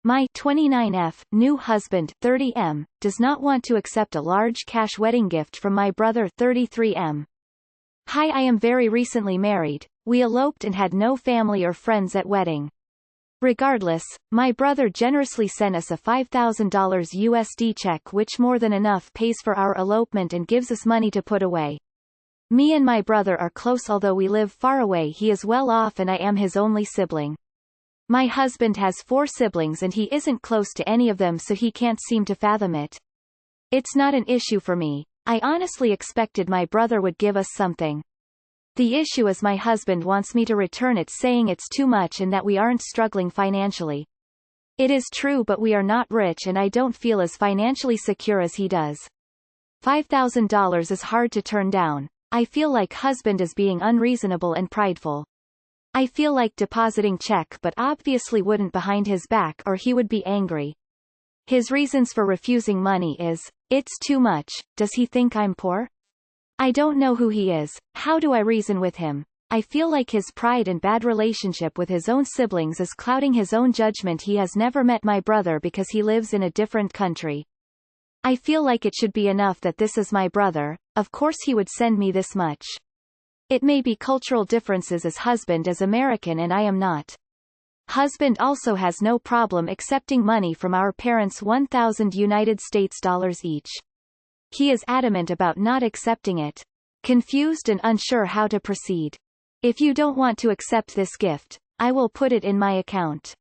My 29F new husband 30M does not want to accept a large cash wedding gift from my brother 33M. Hi, I am very recently married. We eloped and had no family or friends at wedding. Regardless, my brother generously sent us a $5,000 USD check, which more than enough pays for our elopement and gives us money to put away. Me and my brother are close, although we live far away. He is well off and I am his only sibling. My husband has 4 siblings and he isn't close to any of them, so he can't seem to fathom it. It's not an issue for me. I honestly expected my brother would give us something. The issue is my husband wants me to return it, saying it's too much and that we aren't struggling financially. It is true, but we are not rich and I don't feel as financially secure as he does. $5,000 is hard to turn down. I feel like husband is being unreasonable and prideful. I feel like depositing check, but obviously wouldn't behind his back or he would be angry. His reasons for refusing money is, it's too much. Does he think I'm poor? I don't know who he is. How do I reason with him? I feel like his pride and bad relationship with his own siblings is clouding his own judgment. He has never met my brother because he lives in a different country. I feel like it should be enough that this is my brother. Of course he would send me this much. It may be cultural differences, as husband is American and I am not. Husband also has no problem accepting money from our parents, $1,000 United States dollars each. He is adamant about not accepting it. Confused and unsure how to proceed. If you don't want to accept this gift, I will put it in my account.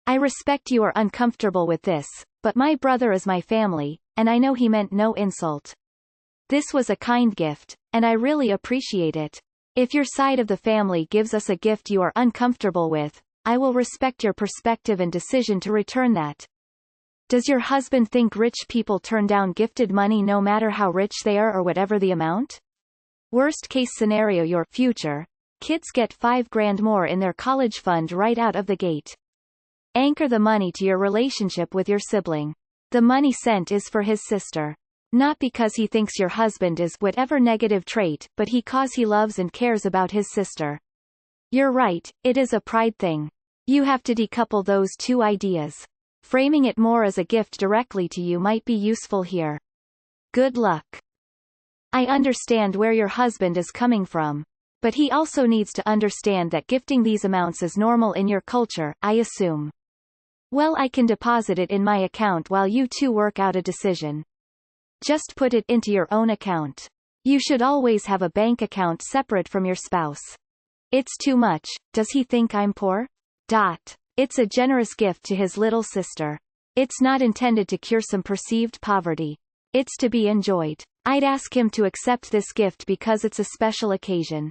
I respect you are uncomfortable with this, but my brother is my family, and I know he meant no insult. This was a kind gift, and I really appreciate it. If your side of the family gives us a gift you are uncomfortable with, I will respect your perspective and decision to return that. Does your husband think rich people turn down gifted money no matter how rich they are or whatever the amount? Worst case scenario, your future kids get $5,000 more in their college fund right out of the gate. Anchor the money to your relationship with your sibling. The money sent is for his sister. Not because he thinks your husband is whatever negative trait, but because he loves and cares about his sister. You're right, it is a pride thing. You have to decouple those two ideas. Framing it more as a gift directly to you might be useful here. Good luck. I understand where your husband is coming from. But he also needs to understand that gifting these amounts is normal in your culture, I assume. Well, I can deposit it in my account while you two work out a decision. Just put it into your own account. You should always have a bank account separate from your spouse. It's too much. Does he think I'm poor? It's a generous gift to his little sister. It's not intended to cure some perceived poverty. It's to be enjoyed. I'd ask him to accept this gift because it's a special occasion.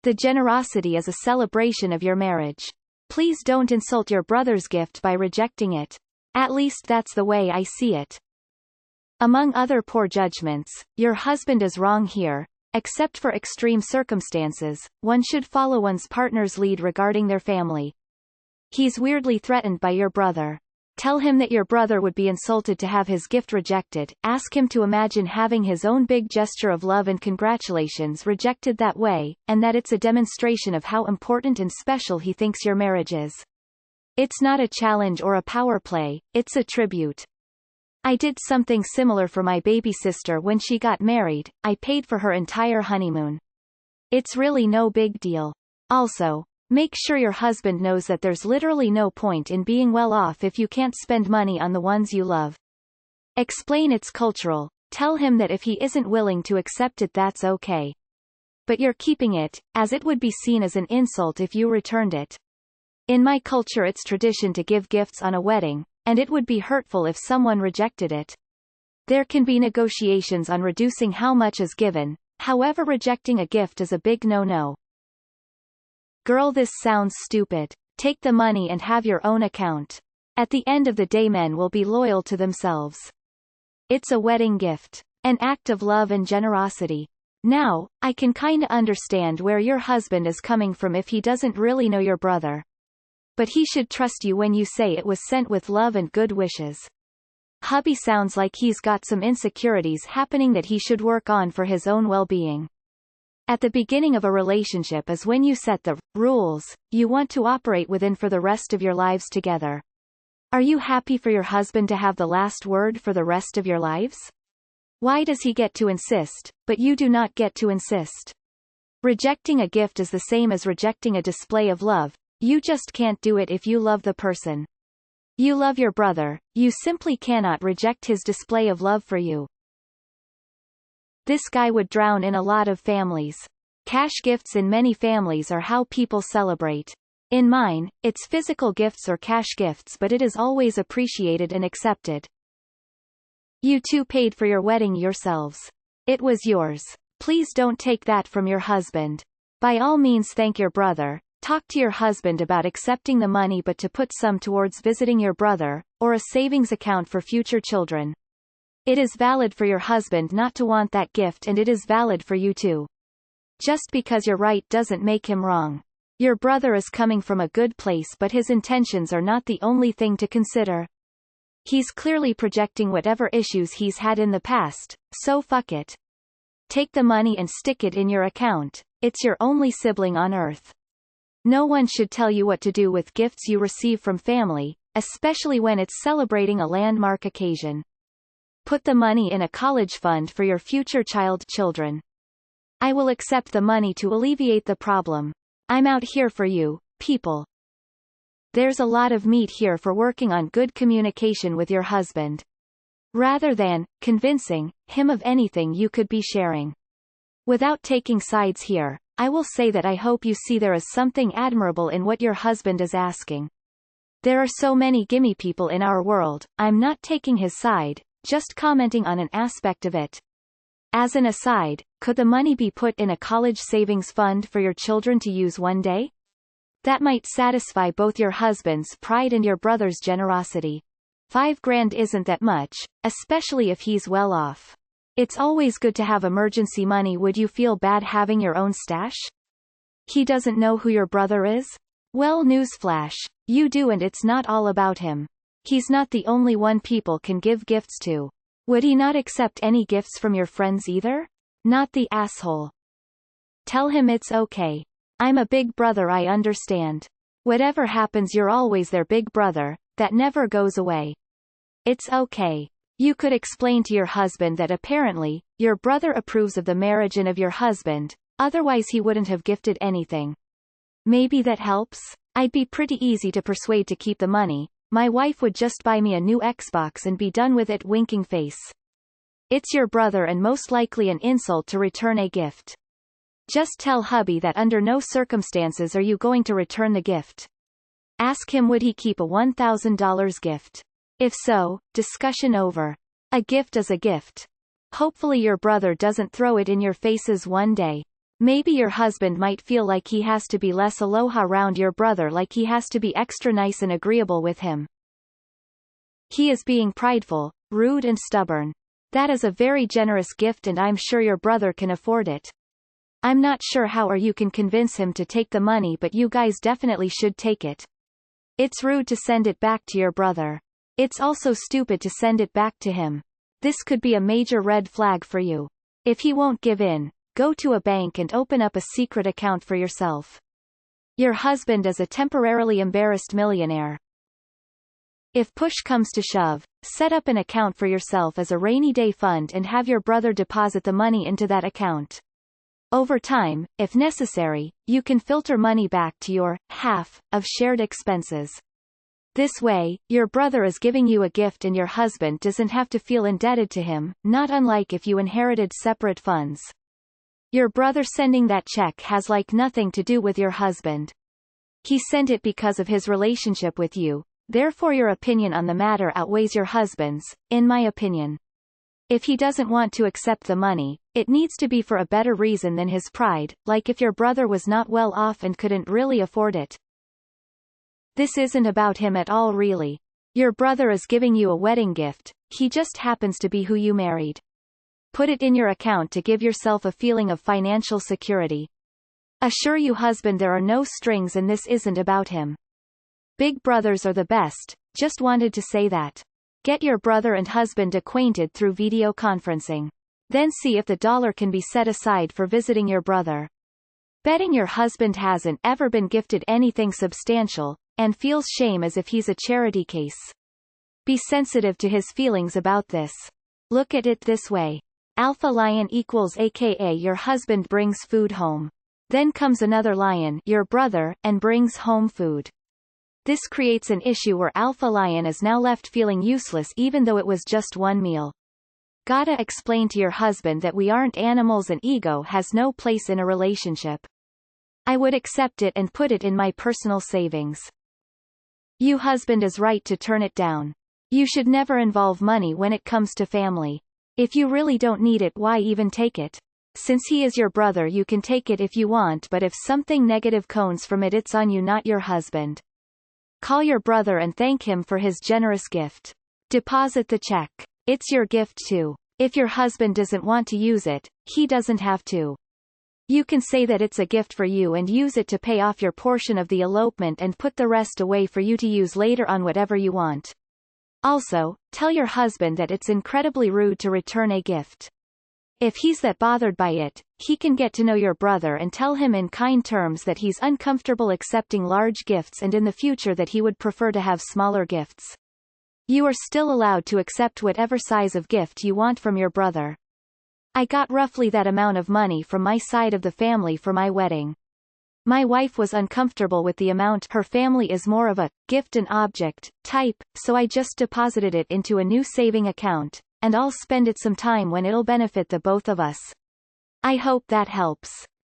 The generosity is a celebration of your marriage. Please don't insult your brother's gift by rejecting it. At least that's the way I see it. Among other poor judgments, your husband is wrong here. Except for extreme circumstances, one should follow one's partner's lead regarding their family. He's weirdly threatened by your brother. Tell him that your brother would be insulted to have his gift rejected. Ask him to imagine having his own big gesture of love and congratulations rejected that way, and that it's a demonstration of how important and special he thinks your marriage is. It's not a challenge or a power play, it's a tribute. I did something similar for my baby sister when she got married. I paid for her entire honeymoon. It's really no big deal. Also, make sure your husband knows that there's literally no point in being well off if you can't spend money on the ones you love. Explain it's cultural. Tell him that if he isn't willing to accept it, that's okay. But you're keeping it, as it would be seen as an insult if you returned it. In my culture, it's tradition to give gifts on a wedding, and it would be hurtful if someone rejected it. There can be negotiations on reducing how much is given, however, rejecting a gift is a big no-no. Girl, this sounds stupid. Take the money and have your own account. At the end of the day, men will be loyal to themselves. It's a wedding gift. An act of love and generosity. Now, I can kinda understand where your husband is coming from if he doesn't really know your brother. But he should trust you when you say it was sent with love and good wishes. Hubby sounds like he's got some insecurities happening that he should work on for his own well-being. At the beginning of a relationship is when you set the rules you want to operate within for the rest of your lives together. Are you happy for your husband to have the last word for the rest of your lives? Why does he get to insist, but you do not get to insist? Rejecting a gift is the same as rejecting a display of love. You just can't do it if you love the person. You love your brother, you simply cannot reject his display of love for you. This guy would drown in a lot of families. Cash gifts in many families are how people celebrate. In mine, it's physical gifts or cash gifts, but it is always appreciated and accepted. You two paid for your wedding yourselves. It was yours. Please don't take that from your husband. By all means thank your brother. Talk to your husband about accepting the money, but to put some towards visiting your brother, or a savings account for future children. It is valid for your husband not to want that gift, and it is valid for you too. Just because you're right doesn't make him wrong. Your brother is coming from a good place, but his intentions are not the only thing to consider. He's clearly projecting whatever issues he's had in the past, so fuck it. Take the money and stick it in your account. It's your only sibling on earth. No one should tell you what to do with gifts you receive from family, especially when it's celebrating a landmark occasion. Put the money in a college fund for your future children. I will accept the money to alleviate the problem. I'm out here for you, people. There's a lot of meat here for working on good communication with your husband. Rather than convincing him of anything you could be sharing. Without taking sides here, I will say that I hope you see there is something admirable in what your husband is asking. There are so many gimme people in our world. I'm not taking his side, just commenting on an aspect of it. As an aside, could the money be put in a college savings fund for your children to use one day? That might satisfy both your husband's pride and your brother's generosity. $5,000 isn't that much, especially if he's well off. It's always good to have emergency money. Would you feel bad having your own stash? He doesn't know who your brother is? Well, newsflash, you do, and it's not all about him. He's not the only one people can give gifts to. Would he not accept any gifts from your friends either? Not the asshole. Tell him it's okay. I'm a big brother, I understand. Whatever happens, you're always their big brother, that never goes away. It's okay. You could explain to your husband that apparently, your brother approves of the marriage and of your husband, otherwise he wouldn't have gifted anything. Maybe that helps? I'd be pretty easy to persuade to keep the money. My wife would just buy me a new Xbox and be done with it, winking face. It's your brother and most likely an insult to return a gift. Just tell hubby that under no circumstances are you going to return the gift. Ask him would he keep a $1,000 gift. If so, discussion over. A gift is a gift. Hopefully your brother doesn't throw it in your faces one day. Maybe your husband might feel like he has to be less aloha round your brother, like he has to be extra nice and agreeable with him. He is being prideful, rude and stubborn. That is a very generous gift and I'm sure your brother can afford it. I'm not sure how or you can convince him to take the money, but you guys definitely should take it. It's rude to send it back to your brother. It's also stupid to send it back to him. This could be a major red flag for you. If he won't give in, go to a bank and open up a secret account for yourself. Your husband is a temporarily embarrassed millionaire. If push comes to shove, set up an account for yourself as a rainy day fund and have your brother deposit the money into that account. Over time, if necessary, you can filter money back to your half of shared expenses. This way, your brother is giving you a gift and your husband doesn't have to feel indebted to him, not unlike if you inherited separate funds. Your brother sending that check has like nothing to do with your husband. He sent it because of his relationship with you, therefore your opinion on the matter outweighs your husband's, in my opinion. If he doesn't want to accept the money, it needs to be for a better reason than his pride, like if your brother was not well off and couldn't really afford it. This isn't about him at all really. Your brother is giving you a wedding gift, he just happens to be who you married. Put it in your account to give yourself a feeling of financial security. Assure you husband there are no strings and this isn't about him. Big brothers are the best, just wanted to say that. Get your brother and husband acquainted through video conferencing. Then see if the dollar can be set aside for visiting your brother. Betting your husband hasn't ever been gifted anything substantial, and feels shame as if he's a charity case. Be sensitive to his feelings about this. Look at it this way. Alpha lion equals aka your husband brings food home. Then comes another lion, your brother, and brings home food. This creates an issue where alpha lion is now left feeling useless even though it was just one meal. Gotta explain to your husband that we aren't animals and ego has no place in a relationship. I would accept it and put it in my personal savings. You husband is right to turn it down. You should never involve money when it comes to family. If you really don't need it, why even take it? Since he is your brother, you can take it if you want, but if something negative comes from it, it's on you, not your husband. Call your brother and thank him for his generous gift. Deposit the check. It's your gift too. If your husband doesn't want to use it, he doesn't have to. You can say that it's a gift for you and use it to pay off your portion of the elopement and put the rest away for you to use later on whatever you want. Also, tell your husband that it's incredibly rude to return a gift. If he's that bothered by it, he can get to know your brother and tell him in kind terms that he's uncomfortable accepting large gifts and in the future that he would prefer to have smaller gifts. You are still allowed to accept whatever size of gift you want from your brother. I got roughly that amount of money from my side of the family for my wedding. My wife was uncomfortable with the amount. Her family is more of a gift and object type, so I just deposited it into a new saving account, and I'll spend it some time when it'll benefit the both of us. I hope that helps.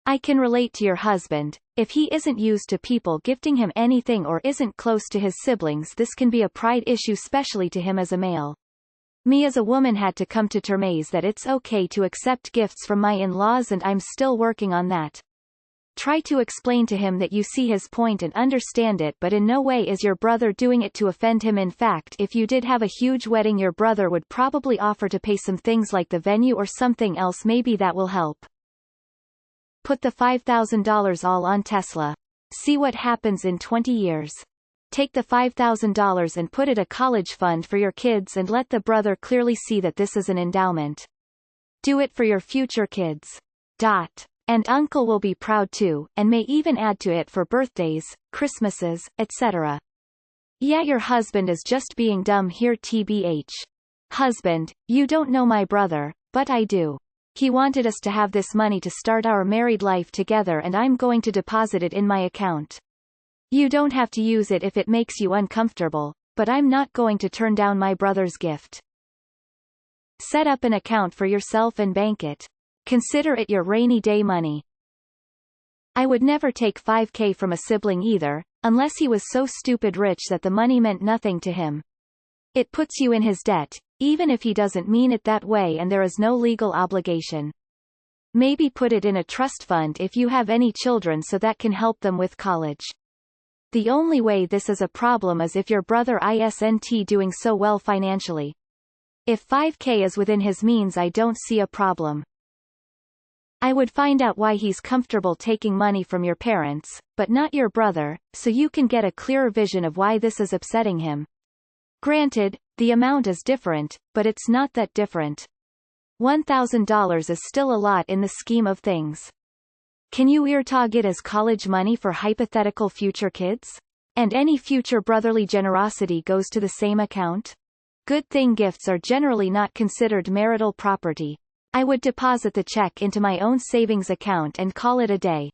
I can relate to your husband. If he isn't used to people gifting him anything or isn't close to his siblings, this can be a pride issue, especially to him as a male. Me as a woman had to come to terms that it's okay to accept gifts from my in-laws, and I'm still working on that. Try to explain to him that you see his point and understand it, but in no way is your brother doing it to offend him. In fact, if you did have a huge wedding, your brother would probably offer to pay some things like the venue or something else. Maybe that will help. Put the $5,000 all on Tesla. See what happens in 20 years. Take the $5,000 and put it a college fund for your kids and let the brother clearly see that this is an endowment. Do it for your future kids. And uncle will be proud too, and may even add to it for birthdays, Christmases, etc. Yeah, your husband is just being dumb here. TBH. Husband, you don't know my brother, but I do. He wanted us to have this money to start our married life together, and I'm going to deposit it in my account. You don't have to use it if it makes you uncomfortable, but I'm not going to turn down my brother's gift. Set up an account for yourself and bank it. Consider it your rainy day money. I would never take $5,000 from a sibling either, unless he was so stupid rich that the money meant nothing to him. It puts you in his debt, even if he doesn't mean it that way, and there is no legal obligation. Maybe put it in a trust fund if you have any children, so that can help them with college. The only way this is a problem is if your brother isn't doing so well financially. If $5,000 is within his means, I don't see a problem. I would find out why he's comfortable taking money from your parents, but not your brother, so you can get a clearer vision of why this is upsetting him. Granted, the amount is different, but it's not that different. $1,000 is still a lot in the scheme of things. Can you eartog it as college money for hypothetical future kids? And any future brotherly generosity goes to the same account? Good thing gifts are generally not considered marital property. I would deposit the check into my own savings account and call it a day.